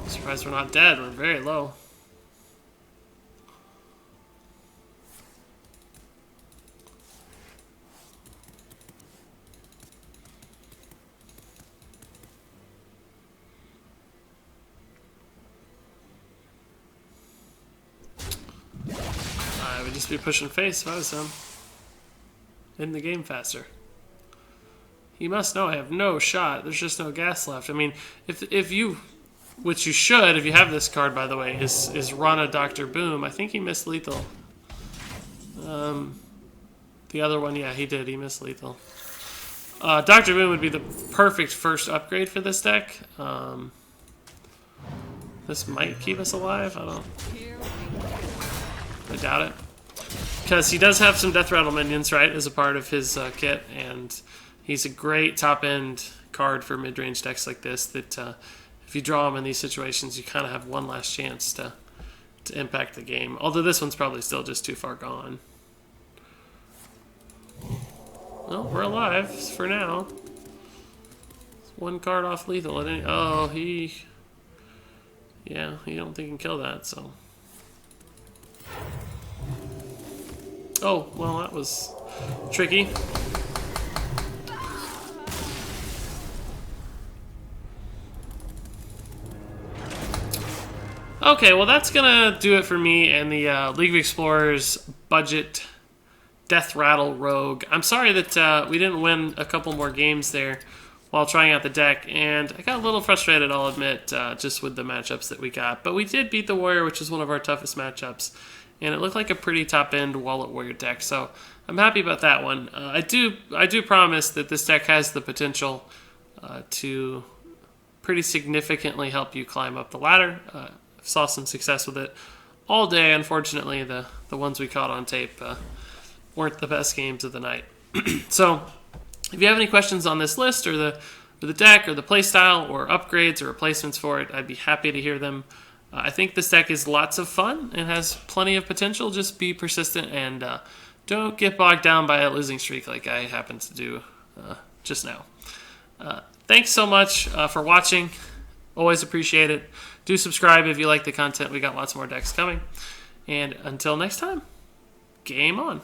Speaker 1: Surprised we're not dead. We're very low. I would just be pushing face if I was him. In the game faster. He must know I have no shot. There's just no gas left. I mean, if you, which you should, if you have this card, by the way, is run a Dr. Boom. I think he missed lethal. The other one, yeah, he did. He missed lethal. Dr. Boom would be the perfect first upgrade for this deck. This might keep us alive. I don't. I doubt it. Because he does have some Deathrattle minions, right, as a part of his kit, and he's a great top-end card for mid-range decks like this that if you draw him in these situations, you kind of have one last chance to impact the game. Although this one's probably still just too far gone. Well, we're alive for now. One card off lethal. Oh, yeah, he don't think he can kill that, so... Oh, well, that was tricky. Okay, well, that's gonna do it for me and the League of Explorers budget Deathrattle Rogue. I'm sorry that we didn't win a couple more games there while trying out the deck, and I got a little frustrated, I'll admit, just with the matchups that we got. But we did beat the Warrior, which is one of our toughest matchups. And it looked like a pretty top-end Wallet Warrior deck, so I'm happy about that one. I do promise that this deck has the potential to pretty significantly help you climb up the ladder. I saw some success with it all day. Unfortunately, the ones we caught on tape weren't the best games of the night. So, if you have any questions on this list or the deck or the playstyle or upgrades or replacements for it, I'd be happy to hear them. I think this deck is lots of fun and has plenty of potential. Just be persistent and don't get bogged down by a losing streak like I happened to do just now. Thanks so much for watching. Always appreciate it. Do subscribe if you like the content. We got lots more decks coming. And until next time, game on.